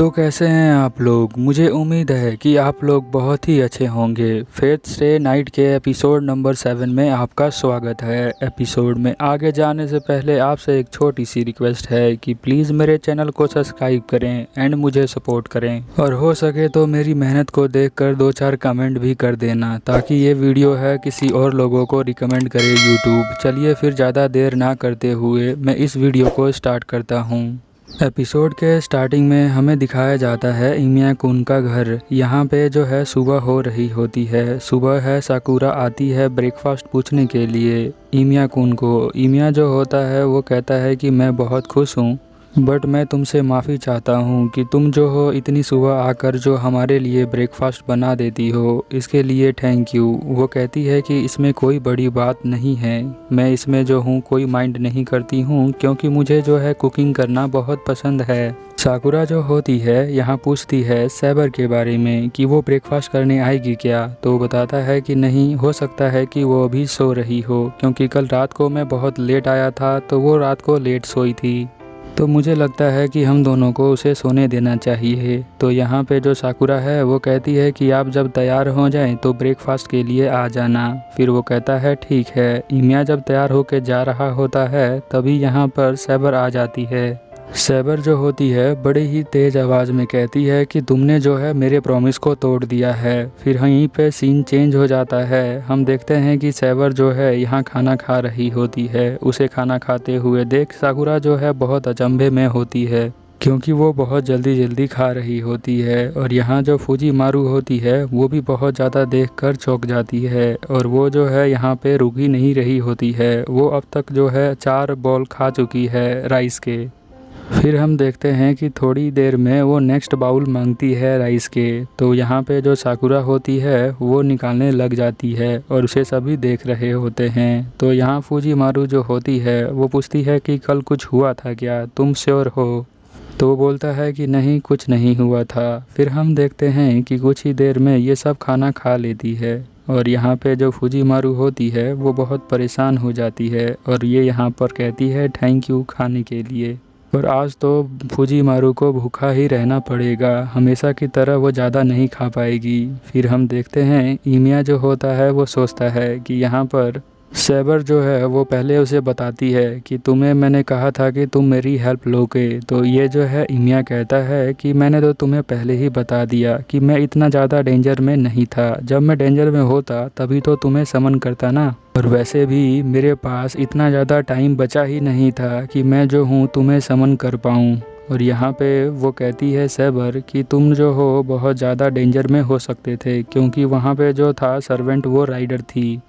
तो कैसे हैं आप लोग। मुझे उम्मीद है कि आप लोग बहुत ही अच्छे होंगे। फेथ स्टे नाइट के एपिसोड नंबर 7 में आपका स्वागत है। एपिसोड में आगे जाने से पहले आपसे एक छोटी सी रिक्वेस्ट है कि प्लीज़ मेरे चैनल को सब्सक्राइब करें एंड मुझे सपोर्ट करें, और हो सके तो मेरी मेहनत को देखकर 2-4 कमेंट भी कर देना ताकि ये वीडियो है किसी और लोगों को रिकमेंड करे यूट्यूब। चलिए फिर ज़्यादा देर ना करते हुए मैं इस वीडियो को स्टार्ट करता हूँ। एपिसोड के स्टार्टिंग में हमें दिखाया जाता है इमिया कुन का घर। यहाँ पे जो है सुबह हो रही होती है। सुबह है, साकुरा आती है ब्रेकफास्ट पूछने के लिए इमिया कुन को। इमिया जो होता है वो कहता है कि मैं बहुत खुश हूँ, बट मैं तुमसे माफ़ी चाहता हूँ कि तुम जो हो इतनी सुबह आकर जो हमारे लिए ब्रेकफास्ट बना देती हो, इसके लिए थैंक यू। वो कहती है कि इसमें कोई बड़ी बात नहीं है, मैं इसमें जो हूँ कोई माइंड नहीं करती हूँ क्योंकि मुझे जो है कुकिंग करना बहुत पसंद है। साकुरा जो होती है यहाँ पूछती है सैबर के बारे में कि वो ब्रेकफास्ट करने आएगी क्या, तो वो बताता है कि नहीं, हो सकता है कि वो अभी सो रही हो क्योंकि कल रात को मैं बहुत लेट आया था तो वो रात को लेट सोई थी, तो मुझे लगता है कि हम दोनों को उसे सोने देना चाहिए। तो यहाँ पे जो साकुरा है वो कहती है कि आप जब तैयार हो जाएं तो ब्रेकफास्ट के लिए आ जाना। फिर वो कहता है ठीक है। इमिया जब तैयार होके जा रहा होता है तभी यहाँ पर सैबर आ जाती है। सैबर जो होती है बड़ी ही तेज़ आवाज़ में कहती है कि तुमने जो है मेरे प्रॉमिस को तोड़ दिया है। फिर यहीं पे सीन चेंज हो जाता है। हम देखते हैं कि सैबर जो है यहाँ खाना खा रही होती है। उसे खाना खाते हुए देख साकुरा जो है बहुत अचंभे में होती है क्योंकि वो बहुत जल्दी खा रही होती है। और यहाँ जो फूजीमारू होती है वो भी बहुत ज़्यादा देखकर चौंक जाती है, और वो जो है यहाँ पे रुक ही नहीं रही होती है। वो अब तक जो है 4 बॉल खा चुकी है राइस के। फिर हम देखते हैं कि थोड़ी देर में वो नेक्स्ट बाउल मांगती है राइस के। तो यहाँ पे जो साकुरा होती है वो निकालने लग जाती है और उसे सभी देख रहे होते हैं। तो यहाँ फूजीमारू जो होती है वो पूछती है कि कल कुछ हुआ था क्या, तुम श्योर हो? तो वो बोलता है कि नहीं, कुछ नहीं हुआ था। फिर हम देखते हैं कि कुछ ही देर में ये सब खाना खा लेती है, और यहाँ पे जो फूजीमारू होती है वो बहुत परेशान हो जाती है और ये यहाँ पर कहती है थैंक यू खाने के लिए। और आज तो फूजीमारू को भूखा ही रहना पड़ेगा, हमेशा की तरह वो ज़्यादा नहीं खा पाएगी। फिर हम देखते हैं इमिया जो होता है वो सोचता है कि यहाँ पर सैबर जो है वो पहले उसे बताती है कि तुम्हें मैंने कहा था कि तुम मेरी हेल्प लोगे। तो ये जो है इमिया कहता है कि मैंने तो तुम्हें पहले ही बता दिया कि मैं इतना ज़्यादा डेंजर में नहीं था, जब मैं डेंजर में होता तभी तो तुम्हें समन करता ना, और वैसे भी मेरे पास इतना ज़्यादा टाइम बचा ही नहीं था कि मैं जो हूँ तुम्हें समन कर पाऊँ। और यहाँ पे वो कहती है सैबर कि तुम जो हो बहुत ज़्यादा डेंजर में हो सकते थे क्योंकि वहाँ पे जो था सर्वेंट वो राइडर थी,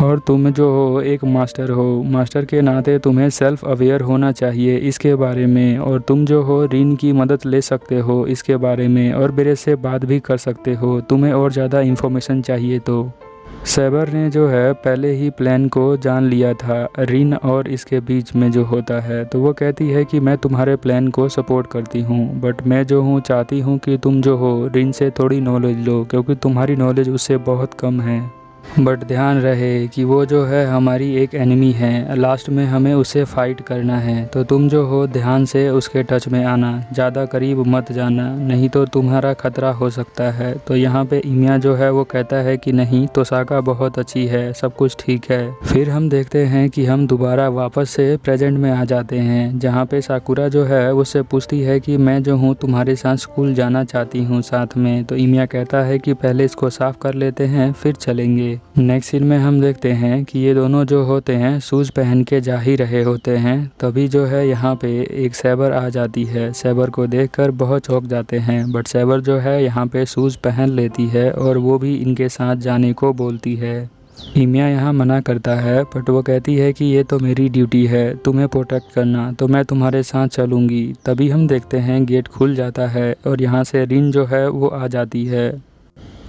और तुम जो हो एक मास्टर हो। मास्टर के नाते तुम्हें सेल्फ अवेयर होना चाहिए इसके बारे में, और तुम जो हो रिन की मदद ले सकते हो इसके बारे में, और मेरे से बात भी कर सकते हो तुम्हें और ज़्यादा इन्फॉर्मेशन चाहिए तो। सैबर ने जो है पहले ही प्लान को जान लिया था रिन और इसके बीच में जो होता है। तो वो कहती है कि मैं तुम्हारे प्लान को सपोर्ट करती हूँ, बट मैं जो हूँ चाहती हूँ कि तुम जो हो रिन से थोड़ी नॉलेज लो क्योंकि तुम्हारी नॉलेज उससे बहुत कम है। बट ध्यान रहे कि वो जो है हमारी एक एनिमी है, लास्ट में हमें उसे फाइट करना है। तो तुम जो हो ध्यान से उसके टच में आना, ज़्यादा करीब मत जाना, नहीं तो तुम्हारा खतरा हो सकता है। तो यहाँ पे इमिया जो है वो कहता है कि नहीं, तोसाका बहुत अच्छी है, सब कुछ ठीक है। फिर हम देखते हैं कि हम दोबारा वापस से प्रेजेंट में आ जाते हैं, जहाँ पे साकुरा जो है उससे पूछती है कि मैं जो हूँ तुम्हारे साथ स्कूल जाना चाहती हूँ साथ में। तो इमिया कहता है कि पहले इसको साफ कर लेते हैं फिर चलेंगे। नेक्स्ट सीन में हम देखते हैं कि ये दोनों जो होते हैं शूज़ पहन के जा ही रहे होते हैं। तभी जो है यहाँ पे एक सैबर आ जाती है। सैबर को देखकर बहुत चौंक जाते हैं, बट सैबर जो है यहाँ पे शूज़ पहन लेती है और वो भी इनके साथ जाने को बोलती है। इमिया यहाँ मना करता है, बट वो कहती है कि ये तो मेरी ड्यूटी है तुम्हें प्रोटेक्ट करना, तो मैं तुम्हारे साथ चलूँगी। तभी हम देखते हैं गेट खुल जाता है और यहाँ से रिन जो है वो आ जाती है।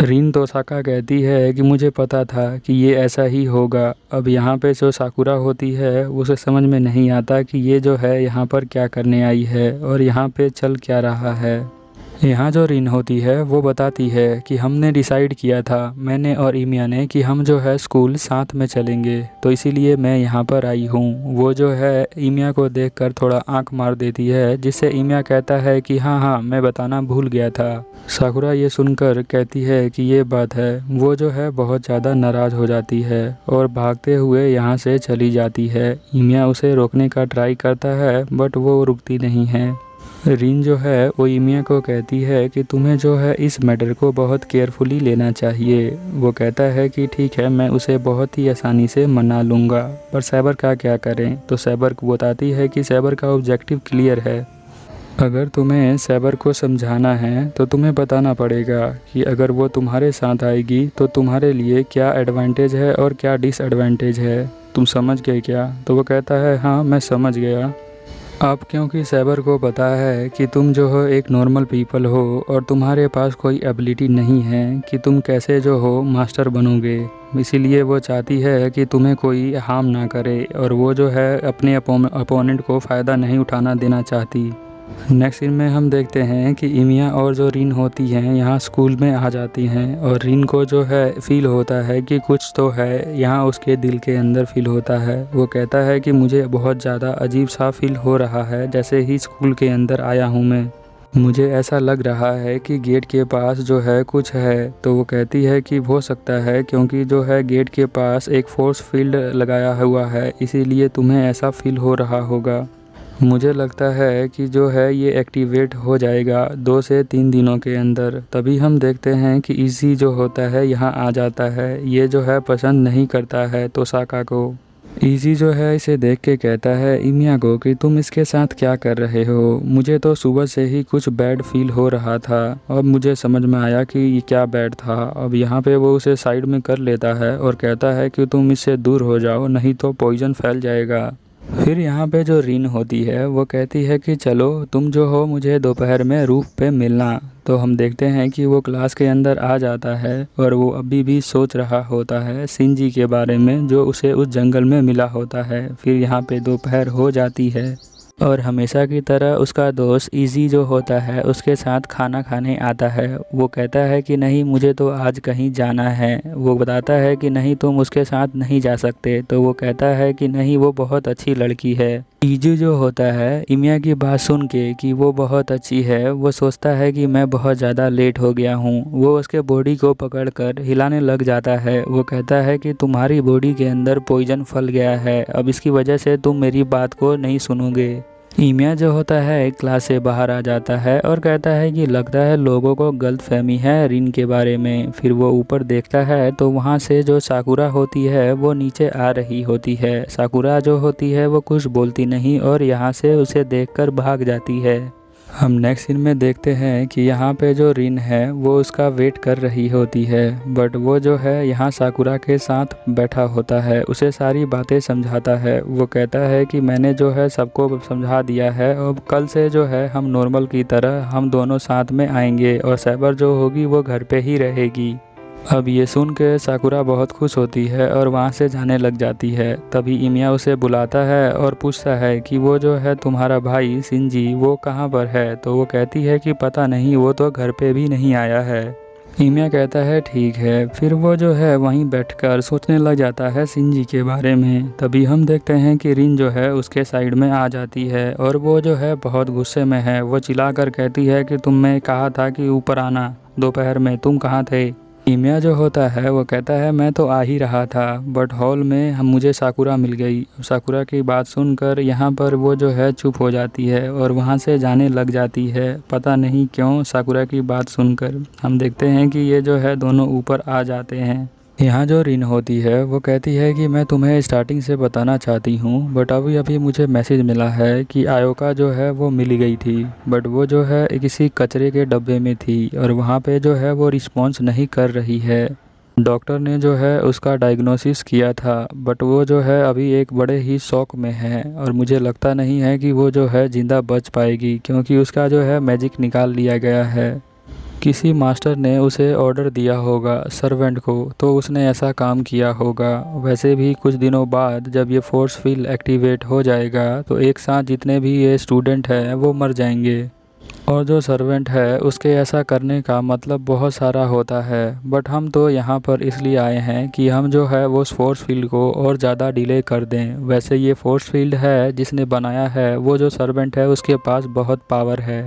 रिन तोसाका कहती है कि मुझे पता था कि ये ऐसा ही होगा। अब यहाँ पे जो साकुरा होती है उसे समझ में नहीं आता कि ये जो है यहाँ पर क्या करने आई है और यहाँ पे चल क्या रहा है। यहाँ जो रिन होती है वो बताती है कि हमने डिसाइड किया था, मैंने और इमिया ने, कि हम जो है स्कूल साथ में चलेंगे, तो इसीलिए मैं यहाँ पर आई हूँ। वो जो है इमिया को देखकर थोड़ा आंख मार देती है, जिससे इमिया कहता है कि हाँ हाँ मैं बताना भूल गया था। साकुरा ये सुनकर कहती है कि ये बात है। वो जो है बहुत ज़्यादा नाराज़ हो जाती है और भागते हुए यहाँ से चली जाती है। इमिया उसे रोकने का ट्राई करता है बट वो रुकती नहीं है। रिन जो है वो इमिया को कहती है कि तुम्हें जो है इस मैटर को बहुत केयरफुली लेना चाहिए। वो कहता है कि ठीक है, मैं उसे बहुत ही आसानी से मना लूँगा, पर सैबर का क्या करें। तो सैबर को बताती है कि सैबर का ऑब्जेक्टिव क्लियर है। अगर तुम्हें सैबर को समझाना है तो तुम्हें बताना पड़ेगा कि अगर वो तुम्हारे साथ आएगी तो तुम्हारे लिए क्या एडवांटेज है और क्या डिसएडवांटेज है। तुम समझ गए क्या? तो वो कहता है हाँ मैं समझ गया। अब क्योंकि सैबर को पता है कि तुम जो हो एक नॉर्मल पीपल हो और तुम्हारे पास कोई एबिलिटी नहीं है कि तुम कैसे जो हो मास्टर बनोगे, इसीलिए वो चाहती है कि तुम्हें कोई हार्म ना करे और वो जो है अपने अपोनेंट को फ़ायदा नहीं उठाना देना चाहती। नेक्स्ट सीन में हम देखते हैं कि इमिया और जो रिन होती हैं यहाँ स्कूल में आ जाती हैं और रिन को जो है फील होता है कि कुछ तो है यहाँ उसके दिल के अंदर फील होता है। वो कहता है कि मुझे बहुत ज़्यादा अजीब सा फील हो रहा है, जैसे ही स्कूल के अंदर आया हूँ मैं। मुझे ऐसा लग रहा है कि गेट के पास जो है कुछ है। तो वो कहती है कि हो सकता है क्योंकि जो है गेट के पास एक फोर्स फील्ड लगाया हुआ है, इसीलिए तुम्हें ऐसा फील हो रहा होगा। मुझे लगता है कि जो है ये एक्टिवेट हो जाएगा 2 से 3 दिनों के अंदर। तभी हम देखते हैं कि इजी जो होता है यहाँ आ जाता है। ये जो है पसंद नहीं करता है तोसाका को। इजी जो है इसे देख के कहता है इमिया को कि तुम इसके साथ क्या कर रहे हो। मुझे तो सुबह से ही कुछ बैड फील हो रहा था, अब मुझे समझ में आया कि ये क्या बैड था। अब यहाँ पे वो उसे साइड में कर लेता है और कहता है कि तुम इससे दूर हो जाओ, नहीं तो पॉइजन फैल जाएगा। फिर यहाँ पे जो रिन होती है वो कहती है कि चलो तुम जो हो मुझे दोपहर में रूफ पे मिलना। तो हम देखते हैं कि वो क्लास के अंदर आ जाता है और वो अभी भी सोच रहा होता है शिनजी के बारे में जो उसे उस जंगल में मिला होता है। फिर यहाँ पे दोपहर हो जाती है और हमेशा की तरह उसका दोस्त इजी जो होता है उसके साथ खाना खाने आता है। वो कहता है कि नहीं मुझे तो आज कहीं जाना है। वो बताता है कि नहीं तुम उसके साथ नहीं जा सकते। तो वो कहता है कि नहीं वो बहुत अच्छी लड़की है। इजू जो होता है इमिया की बात सुन के कि वो बहुत अच्छी है, वो सोचता है कि मैं बहुत ज़्यादा लेट हो गया हूँ। वो उसके बॉडी को पकड़कर हिलाने लग जाता है। वो कहता है कि तुम्हारी बॉडी के अंदर पॉइजन फैल गया है, अब इसकी वजह से तुम मेरी बात को नहीं सुनोगे। इमिया जो होता है क्लास से बाहर आ जाता है और कहता है कि लगता है लोगों को गलतफहमी है रिन के बारे में। फिर वो ऊपर देखता है तो वहाँ से जो साकुरा होती है वो नीचे आ रही होती है। साकुरा जो होती है वो कुछ बोलती नहीं और यहाँ से उसे देखकर भाग जाती है। हम नेक्स्ट सीन में देखते हैं कि यहाँ पे जो रिन है वो उसका वेट कर रही होती है, बट वो जो है यहाँ साकुरा के साथ बैठा होता है, उसे सारी बातें समझाता है। वो कहता है कि मैंने जो है सबको समझा दिया है, अब कल से जो है हम नॉर्मल की तरह हम दोनों साथ में आएंगे और सैबर जो होगी वो घर पे ही रहेगी। अब ये सुन के साकुरा बहुत खुश होती है और वहाँ से जाने लग जाती है। तभी इमिया उसे बुलाता है और पूछता है कि वो जो है तुम्हारा भाई शिनजी वो कहाँ पर है। तो वो कहती है कि पता नहीं, वो तो घर पे भी नहीं आया है। इमिया कहता है ठीक है। फिर वो जो है वहीं बैठकर सोचने लग जाता है शिनजी के बारे में। तभी हम देखते हैं कि रिन जो है उसके साइड में आ जाती है और वो जो है बहुत गुस्से में है। वो चिल्लाकर कहती है कि तुमने कहा था कि ऊपर आना, दोपहर में तुम कहाँ थे। इमिया जो होता है वो कहता है मैं तो आ ही रहा था, बट हॉल में मुझे साकुरा मिल गई। साकुरा की बात सुनकर यहाँ पर वो जो है चुप हो जाती है और वहाँ से जाने लग जाती है। पता नहीं क्यों साकुरा की बात सुनकर हम देखते हैं कि ये जो है दोनों ऊपर आ जाते हैं। यहाँ जो रिन होती है वो कहती है कि मैं तुम्हें स्टार्टिंग से बताना चाहती हूँ, बट अभी अभी मुझे मैसेज मिला है कि आयोका जो है वो मिली गई थी, बट वो जो है किसी कचरे के डब्बे में थी और वहाँ पे जो है वो रिस्पॉन्स नहीं कर रही है। डॉक्टर ने जो है उसका डायग्नोसिस किया था, बट वो जो है अभी एक बड़े ही शौक में है और मुझे लगता नहीं है कि वो जो है ज़िंदा बच पाएगी, क्योंकि उसका जो है मैजिक निकाल लिया गया है। किसी मास्टर ने उसे ऑर्डर दिया होगा सर्वेंट को, तो उसने ऐसा काम किया होगा। वैसे भी कुछ दिनों बाद जब ये फोर्स फील्ड एक्टिवेट हो जाएगा तो एक साथ जितने भी ये स्टूडेंट हैं वो मर जाएंगे। और जो सर्वेंट है उसके ऐसा करने का मतलब बहुत सारा होता है, बट हम तो यहाँ पर इसलिए आए हैं कि हम जो है वो उस फोर्स फील्ड को और ज़्यादा डिले कर दें। वैसे ये फोर्स फील्ड है जिसने बनाया है वो जो सर्वेंट है उसके पास बहुत पावर है।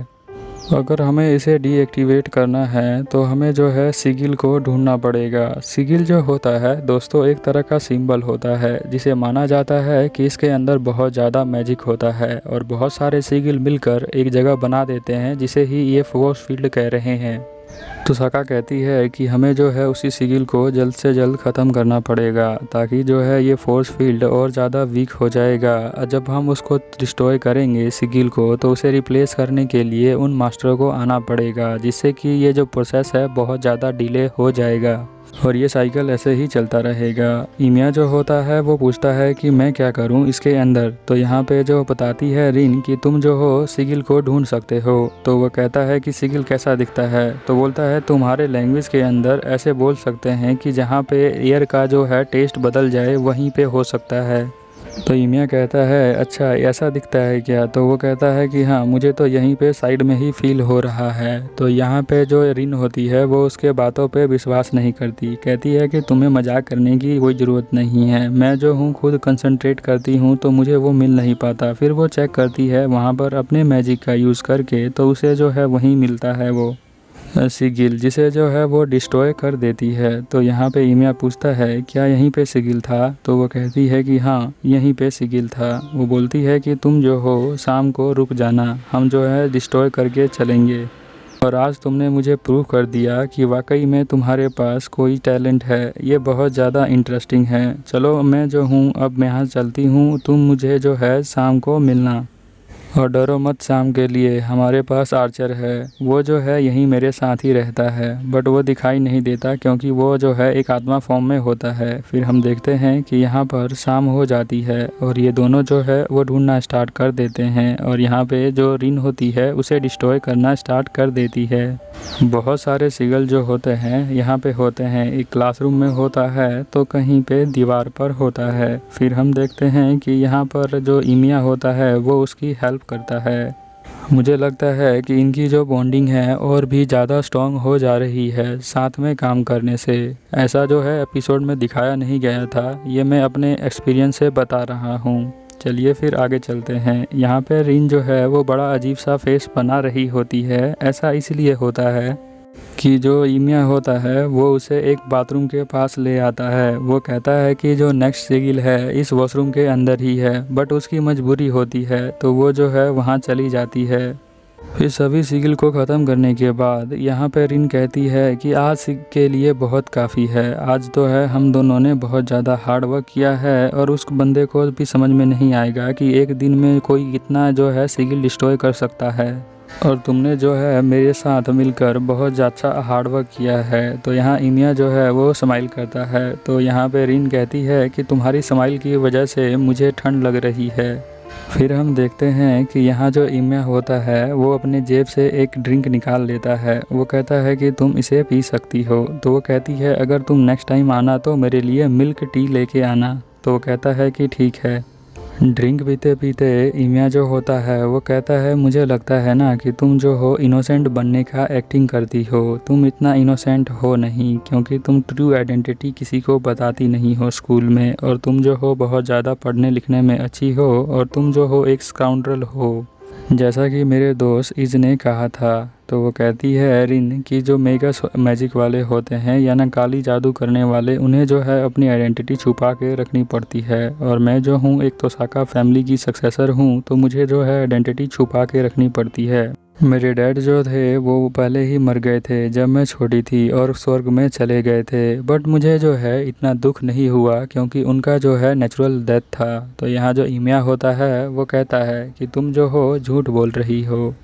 अगर हमें इसे डीएक्टिवेट करना है तो हमें जो है सिगिल को ढूंढना पड़ेगा। सिगिल जो होता है दोस्तों एक तरह का सिंबल होता है जिसे माना जाता है कि इसके अंदर बहुत ज़्यादा मैजिक होता है और बहुत सारे सिगिल मिलकर एक जगह बना देते हैं जिसे ही ये फोर्स फील्ड कह रहे हैं। तुसाका कहती है कि हमें जो है उसी सिगिल को जल्द से जल्द ख़त्म करना पड़ेगा ताकि जो है ये फोर्स फील्ड और ज़्यादा वीक हो जाएगा। जब हम उसको डिस्ट्रॉय करेंगे सिगिल को तो उसे रिप्लेस करने के लिए उन मास्टरों को आना पड़ेगा, जिससे कि ये जो प्रोसेस है बहुत ज़्यादा डिले हो जाएगा और ये साइकिल ऐसे ही चलता रहेगा। इमिया जो होता है वो पूछता है कि मैं क्या करूं इसके अंदर, तो यहाँ पे जो बताती है रिन कि तुम जो हो सिगिल को ढूंढ सकते हो। तो वो कहता है कि सिगिल कैसा दिखता है, तो बोलता है तुम्हारे लैंग्वेज के अंदर ऐसे बोल सकते हैं कि जहाँ पे एयर का जो है टेस्ट बदल जाए वहीं पे हो सकता है। तो इमिया कहता है अच्छा ऐसा दिखता है क्या, तो वो कहता है कि हाँ मुझे तो यहीं पे साइड में ही फील हो रहा है। तो यहाँ पे जो रिन होती है वो उसके बातों पे विश्वास नहीं करती, कहती है कि तुम्हें मजाक करने की कोई ज़रूरत नहीं है, मैं जो हूँ खुद कंसंट्रेट करती हूँ तो मुझे वो मिल नहीं पाता। फिर वो चेक करती है वहाँ पर अपने मैजिक का यूज़ करके, तो उसे जो है वहीं मिलता है वो सिगिल, जिसे जो है वो डिस्ट्रॉय कर देती है। तो यहाँ पे इमिया पूछता है क्या यहीं पे सिगिल था, तो वो कहती है कि हाँ यहीं पे सिगिल था। वो बोलती है कि तुम जो हो शाम को रुक जाना, हम जो है डिस्ट्रॉय करके चलेंगे और आज तुमने मुझे प्रूव कर दिया कि वाकई में तुम्हारे पास कोई टैलेंट है, ये बहुत ज़्यादा इंटरेस्टिंग है। चलो मैं जो हूँ अब मैं यहाँ चलती हूँ, तुम मुझे जो है शाम को मिलना और डरो मत शाम के लिए, हमारे पास आर्चर है, वो जो है यहीं मेरे साथ ही रहता है, बट वो दिखाई नहीं देता क्योंकि वो जो है एक आत्मा फॉर्म में होता है। फिर हम देखते हैं कि यहाँ पर शाम हो जाती है और ये दोनों जो है वो ढूंढना स्टार्ट कर देते हैं और यहाँ पे जो रिन होती है उसे डिस्ट्रॉय करना स्टार्ट कर देती है। बहुत सारे सिगल जो होते हैं यहाँ पे होते हैं, एक क्लासरूम में होता है तो कहीं पे दीवार पर होता है। फिर हम देखते हैं कि यहाँ पर जो इमिया होता है वो उसकी हेल्प करता है। मुझे लगता है कि इनकी जो बॉन्डिंग है और भी ज़्यादा स्ट्रॉन्ग हो जा रही है साथ में काम करने से। ऐसा जो है एपिसोड में दिखाया नहीं गया था, ये मैं अपने एक्सपीरियंस से बता रहा हूँ। चलिए फिर आगे चलते हैं। यहाँ पे रिन जो है वो बड़ा अजीब सा फेस बना रही होती है। ऐसा इसलिए होता है कि जो इमिया होता है वो उसे एक बाथरूम के पास ले आता है। वो कहता है कि जो नेक्स्ट सिगिल है इस वॉशरूम के अंदर ही है, बट उसकी मजबूरी होती है तो वो जो है वहाँ चली जाती है। फिर सभी सिगिल को ख़त्म करने के बाद यहाँ पर रिन कहती है कि आज के लिए बहुत काफ़ी है, आज तो है हम दोनों ने बहुत ज़्यादा हार्ड वर्क किया है और उस बंदे को भी समझ में नहीं आएगा कि एक दिन में कोई कितना जो है सिगिल डिस्ट्रॉय कर सकता है और तुमने जो है मेरे साथ मिलकर बहुत ज़्यादा हार्ड वर्क किया है। तो यहाँ इमिया जो है वो स्माइल करता है। तो यहाँ पे रिन कहती है कि तुम्हारी स्माइल की वजह से मुझे ठंड लग रही है। फिर हम देखते हैं कि यहाँ जो इमिया होता है वो अपने जेब से एक ड्रिंक निकाल लेता है। वो कहता है कि तुम इसे पी सकती हो। तो वो कहती है अगर तुम नेक्स्ट टाइम आना तो मेरे लिए मिल्क टी लेके आना। तो वो कहता है कि ठीक है। ड्रिंक पीते पीते इमिया जो होता है वो कहता है मुझे लगता है ना कि तुम जो हो इनोसेंट बनने का एक्टिंग करती हो, तुम इतना इनोसेंट हो नहीं क्योंकि तुम ट्रू आइडेंटिटी किसी को बताती नहीं हो स्कूल में, और तुम जो हो बहुत ज़्यादा पढ़ने लिखने में अच्छी हो और तुम जो हो एक स्काउंड्रल हो, जैसा कि मेरे दोस्त इज ने कहा था। तो वो कहती है रिन कि जो मेगा मैजिक वाले होते हैं या ना काली जादू करने वाले, उन्हें जो है अपनी आइडेंटिटी छुपा के रखनी पड़ती है और मैं जो हूँ एक तोसाका फैमिली की सक्सेसर हूँ तो मुझे जो है आइडेंटिटी छुपा के रखनी पड़ती है। मेरे डैड जो थे वो पहले ही मर गए थे जब मैं छोटी थी और स्वर्ग में चले गए थे, बट मुझे जो है इतना दुख नहीं हुआ क्योंकि उनका जो है नेचुरल डेथ था। तो यहाँ जो इमिया होता है वो कहता है कि तुम जो हो झूठ बोल रही हो।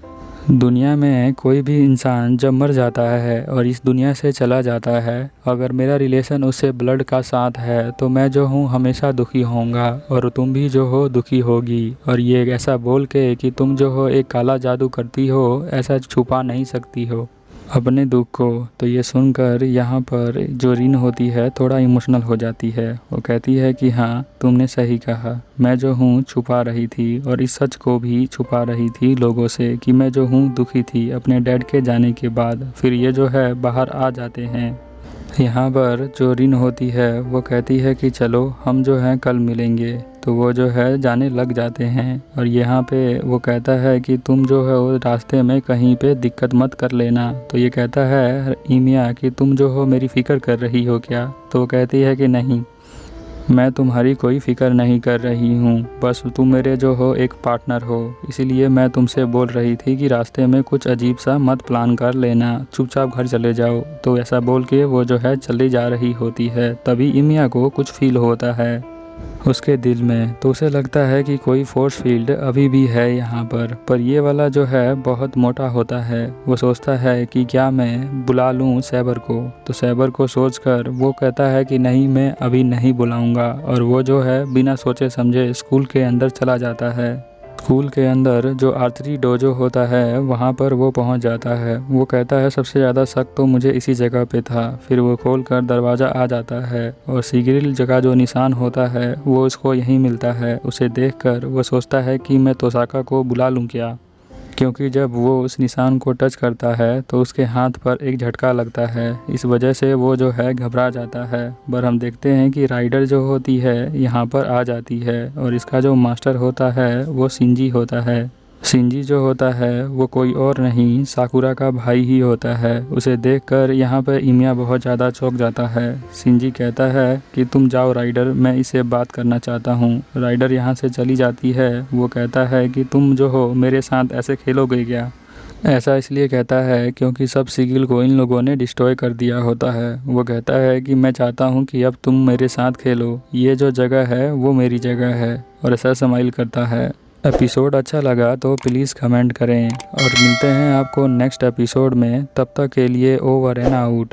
दुनिया में कोई भी इंसान जब मर जाता है और इस दुनिया से चला जाता है, अगर मेरा रिलेशन उससे ब्लड का साथ है तो मैं जो हूँ हमेशा दुखी होऊंगा और तुम भी जो हो दुखी होगी। और ये ऐसा बोल के कि तुम जो हो एक काला जादू करती हो ऐसा छुपा नहीं सकती हो। अपने दुख को। तो ये सुनकर यहाँ पर जो रिन होती है थोड़ा इमोशनल हो जाती है। वो कहती है कि हाँ, तुमने सही कहा, मैं जो हूँ छुपा रही थी और इस सच को भी छुपा रही थी लोगों से कि मैं जो हूँ दुखी थी अपने डैड के जाने के बाद। फिर ये जो है बाहर आ जाते हैं। यहाँ पर जो रिन होती है वो कहती है कि चलो हम जो हैं कल मिलेंगे। तो वो जो है जाने लग जाते हैं और यहाँ पे वो कहता है कि तुम जो है वो रास्ते में कहीं पे दिक्कत मत कर लेना। तो ये कहता है ईमिया कि तुम जो हो मेरी फ़िक्र कर रही हो क्या? तो वो कहती है कि नहीं, मैं तुम्हारी कोई फ़िक्र नहीं कर रही हूँ, बस तुम मेरे जो हो एक पार्टनर हो, इसीलिए मैं तुमसे बोल रही थी कि रास्ते में कुछ अजीब सा मत प्लान कर लेना, चुपचाप घर चले जाओ। तो ऐसा बोल के वो जो है चली जा रही होती है। तभी ईमिया को कुछ फील होता है उसके दिल में। तो उसे लगता है कि कोई फोर्स फील्ड अभी भी है यहाँ पर ये वाला जो है बहुत मोटा होता है। वो सोचता है कि क्या मैं बुला लूँ सैबर को। तो सैबर को सोचकर वो कहता है कि नहीं, मैं अभी नहीं बुलाऊंगा। और वो जो है बिना सोचे समझे स्कूल के अंदर चला जाता है। स्कूल के अंदर जो आर्चरी डोजो होता है वहाँ पर वो पहुँच जाता है। वो कहता है सबसे ज़्यादा शक तो मुझे इसी जगह पे था। फिर वो खोलकर दरवाज़ा आ जाता है और सिगिल जगह जो निशान होता है वो उसको यहीं मिलता है। उसे देखकर वो सोचता है कि मैं तोसाका को बुला लूँ क्या, क्योंकि जब वो उस निशान को टच करता है तो उसके हाथ पर एक झटका लगता है। इस वजह से वो जो है घबरा जाता है। पर हम देखते हैं कि राइडर जो होती है यहाँ पर आ जाती है और इसका जो मास्टर होता है वो शिंजी होता है। शिंजी जो होता है वो कोई और नहीं, साकुरा का भाई ही होता है। उसे देखकर यहाँ पर ईमिया बहुत ज़्यादा चौंक जाता है। शिंजी कहता है कि तुम जाओ राइडर, मैं इससे बात करना चाहता हूँ। राइडर यहाँ से चली जाती है। वो कहता है कि तुम जो हो मेरे साथ ऐसे खेलोगे क्या? ऐसा इसलिए कहता है क्योंकि सब सिगिल को इन लोगों ने डिस्ट्रॉय कर दिया होता है। वो कहता है कि मैं चाहता हूँ कि अब तुम मेरे साथ खेलो, ये जो जगह है वो मेरी जगह है। और ऐसा स्माइल करता है। एपिसोड अच्छा लगा तो प्लीज़ कमेंट करें और मिलते हैं आपको नेक्स्ट एपिसोड में। तब तक के लिए ओवर एंड आउट।